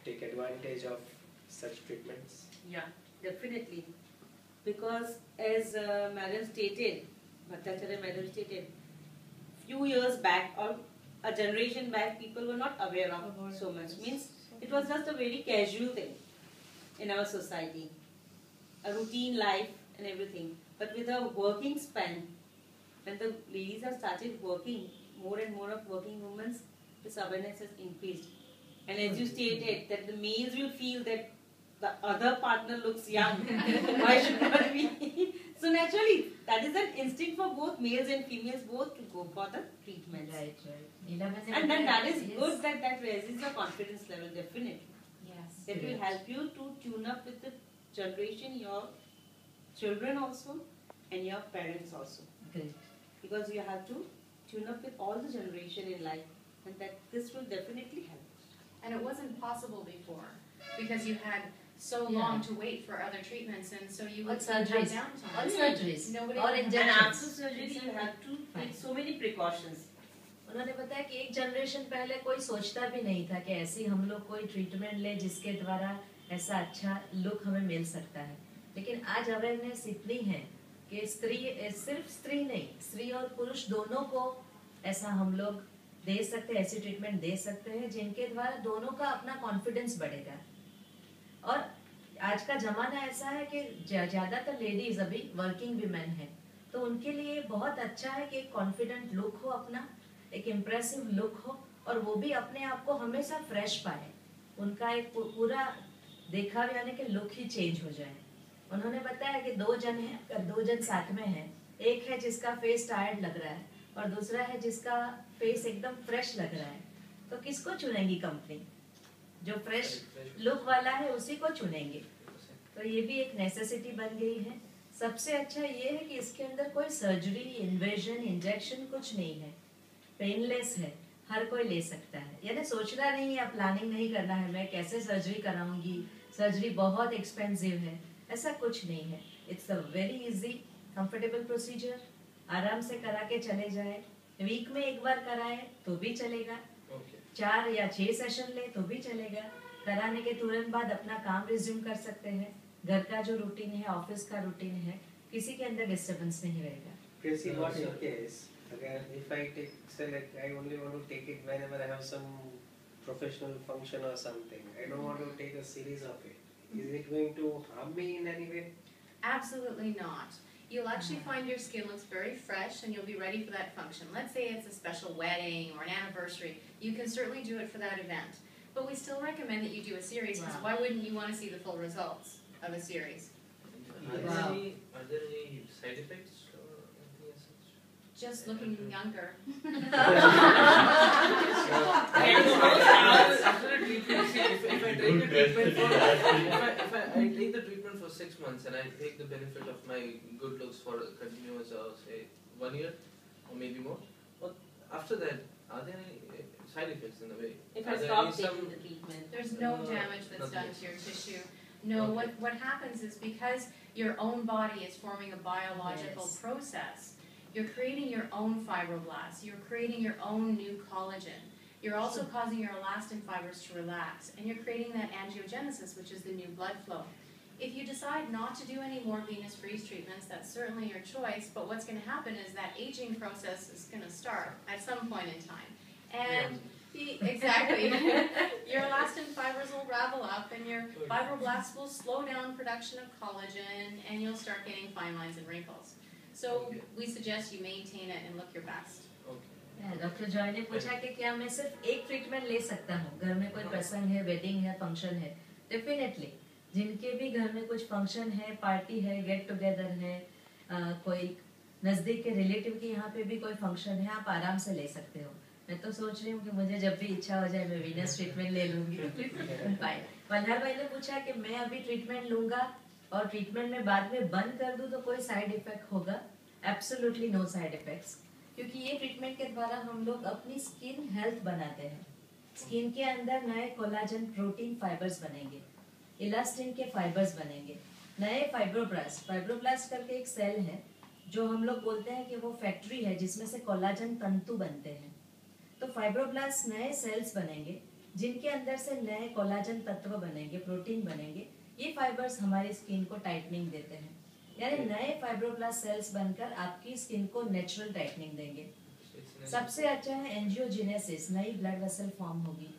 take advantage of such treatments? Yeah, definitely. Because as Madam stated, Bhattacharya Madam stated, few years back or a generation back, people were not aware of so much. Means it was just a very casual thing in our society, a routine life and everything. But with a working span, when the ladies have started working, more and more of working women, this awareness has increased. And as you stated, that the males will feel that the other partner looks young, why should not we? So naturally, that is an instinct for both males and females both to go for the treatments. Right, right. And then that is good that raises the confidence level, definitely. Yes. That will help you to tune up with the generation, your children also, and your parents also. Great. Because you have to tune up with all the generation in life, and that this will definitely help. And it wasn't possible before because you had so long to wait for other treatments, and so you would have downtime. All surgeries. Nobody और And injections. after surgery, you have to take so many precautions. उन्होंने बताया कि एक generation पहले कोई सोचता भी नहीं था कि ऐसी हम लोग कोई ट्रीटमेंट ले जिसके द्वारा ऐसा अच्छा लुक हमें मिल सकता है, लेकिन आज अवेयरनेस इतनी है कि सिर्फ स्त्री नहीं, स्त्री और पुरुष दोनों को ऐसा हम लोग दे सकते हैं, ऐसी ट्रीटमेंट दे सकते हैं जिनके द्वारा दोनों का अपना कॉन्फिडेंस बढ़ेगा. और आज का जमाना ऐसा है कि ज्यादातर लेडीज अभी वर्किंग वीमेन है, तो उनके लिए बहुत अच्छा है कि एक कॉन्फिडेंट लुक हो अपना, एक इम्प्रेसिव लुक हो, और वो भी अपने आप को हमेशा फ्रेश पाए, उनका एक पूरा देखा यानी कि लुक ही चेंज हो जाए. उन्होंने बताया कि दो जन हैं, दो जन साथ में हैं, एक है जिसका फेस टायर्ड लग रहा है और दूसरा है जिसका फेस एकदम फ्रेश लग रहा है, तो किसको चुनेंगी कंपनी? जो फ्रेश लुक वाला है उसी को चुनेंगे. तो ये भी एक नेसेसिटी बन गई है. सबसे अच्छा ये है कि इसके अंदर कोई सर्जरी, इन्वेजन, इंजेक्शन कुछ नहीं है, पेनलेस है, हर कोई ले सकता है. यानी सोचना नहीं है, प्लानिंग नहीं करना है मैं कैसे सर्जरी कराऊंगी, सर्जरी बहुत एक्सपेंसिव है, ऐसा कुछ नहीं है. It's a very easy comfortable procedure. आराम से करा के चले जाए, वीक में एक बार कराए तो भी चलेगा, 4 या 6 सेशन ले तो भी चलेगा. कराने के तुरंत बाद अपना काम रिज्यूम कर सकते हैं. घर का जो रूटीन है, ऑफिस का रूटीन है, किसी के अंदर डिस्टर्बेंस नहीं रहेगा. Tracy, what's your case? Again, if I take, say like I only want to take it whenever I have some professional function or something. I don't want to take a series of it. Is it going to harm me in any way? Absolutely not. You'll actually find your skin looks very fresh and you'll be ready for that function. Let's say it's a special wedding or an anniversary. You can certainly do it for that event. But we still recommend that you do a series because why wouldn't you want to see the full results of a series? Are there any side effects or anything as such? Just looking younger. If I take the treatment for 6 months and I take the benefit of my good looks for continuous, say 1 year or maybe more, but after that, are there any side effects in the way? If I stop taking the treatment, there's no damage that's done to your tissue. No, what happens is because your own body is forming a biological process, you're creating your own fibroblasts, you're creating your own new collagen. You're also causing your elastin fibers to relax, and you're creating that angiogenesis, which is the new blood flow. If you decide not to do any more venous freeze treatments, that's certainly your choice, but what's going to happen is that aging process is going to start at some point in time. And exactly, your elastin fibers will ravel up, and your fibroblasts will slow down production of collagen, and you'll start getting fine lines and wrinkles. So we suggest you maintain it and look your best. Doctor Joy ने पूछा कि क्या मैं सिर्फ एक treatment ले सकता हूँ, घर में कोई प्रसंग है, वेडिंग है, फंक्शन है. डेफिनेटली जिनके भी घर में कुछ फंक्शन है, पार्टी है, गेट टुगेदर है, कोई नजदीक के रिलेटिव के यहाँ पे भी कोई फंक्शन है, आप आराम से ले सकते हो. मैं तो सोच रही हूँ कि मुझे जब भी इच्छा हो जाए मैं वीनस ट्रीटमेंट ले लूंगी. मल्हार भाई ने पूछा कि मैं अभी ट्रीटमेंट लूंगा और ट्रीटमेंट में बाद में बंद कर दूं तो कोई साइड इफेक्ट होगा? एब्सोल्युटली नो साइड इफेक्ट्स, क्योंकि ये ट्रीटमेंट के द्वारा हम लोग अपनी स्किन हेल्थ बनाते हैं. स्किन के अंदर नए कोलाजन प्रोटीन फाइबर्स बनेंगे, इलास्टिन के फाइबर्स बनेंगे, नए फाइब्रोब्लास्ट करके एक सेल है जो हम लोग बोलते हैं कि वो फैक्ट्री है जिसमें से कोलाजन तंतु बनते हैं. तो फाइब्रोब्लास्ट नए सेल्स बनेंगे जिनके अंदर से नए कोलाजन तत्व बनेंगे, प्रोटीन बनेंगे। ये फाइबर्स हमारी स्किन को टाइटनिंग देते हैं, यानी नए फाइब्रोब्लास्ट सेल्स बनकर आपकी स्किन को नेचुरल टाइटनिंग देंगे। सबसे अच्छा है एंजियोजेनेसिस, नई ब्लड वेसल फॉर्म होगी।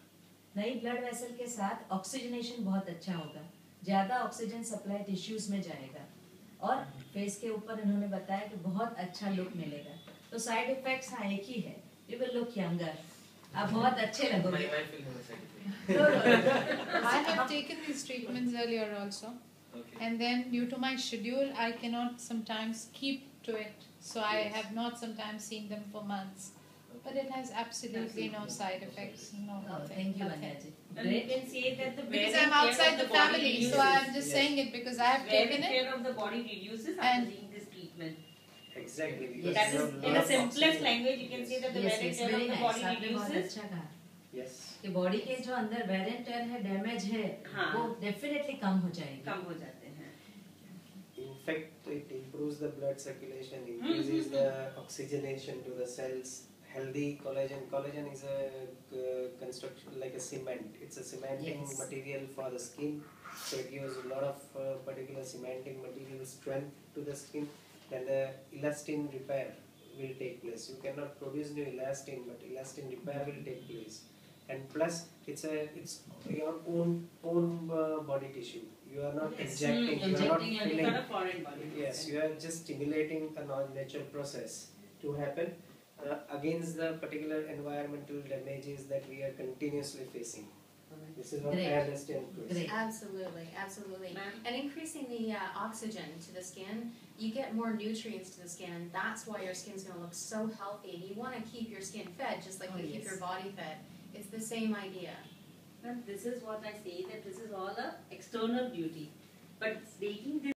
नई ब्लड वेसल के साथ ऑक्सीजनेशन बहुत अच्छा होगा, ज्यादा ऑक्सीजन सप्लाई टिश्यूज में जाएगा और फेस के ऊपर इन्होंने बताया कि बहुत अच्छा लुक मिलेगा। तो साइड इफेक्ट्स हाँ एक ही है, यू विल लुक यंगर, आप बहुत अच्छे My लगोगे। wife will have a side effect. I have taken these treatments earlier also, Okay. and then due to my schedule, I cannot sometimes keep to it. So I Yes. have not sometimes seen them for months. But it has absolutely no side effects, no nothing. Thank you, nothing. Anya ji. And you Great. can say that the wear Because and I'm tear outside of the body family, reduces. so I'm just Yes. saying it because I have Wear taken and it. tear of the body reduces And- after doing this treatment. Exactly. Yes. because That you is, have in lot the of simplest oxygen. language, you can say that the Yes, wear and yes, tear very of the nice. body आपने बहुत reduces. अच्छा कहा Yes. कि body के जो अंदर where and tear है, damage है, हाँ। वो डेफिनेटली कम हो जाएगी। कम हो जाते हैं। In fact, it improves the blood circulation, increases the oxygenation to the cells. Healthy collagen. Collagen is a construction like a cement. It's a cementing Yes. material for the skin. So it gives a lot of particular cementing material strength to the skin. Then the elastin repair will take place. You cannot produce new elastin, but elastin repair will take place. And plus, it's your own body tissue. You are not Yes. injecting. You are not Injecting and filling. it's not a foreign body. Yes, you are just stimulating a non-natural process to happen against the particular environmental damages that we are continuously facing. This is what Great. I understand, Chris. Great. Absolutely, absolutely. Ma'am? And increasing the oxygen to the skin, you get more nutrients to the skin, and that's why your skin's going to look so healthy. And you want to keep your skin fed just like Oh, you keep yes. your body fed. It's the same idea. Ma'am, this is what I say, that this is all a external beauty. But making this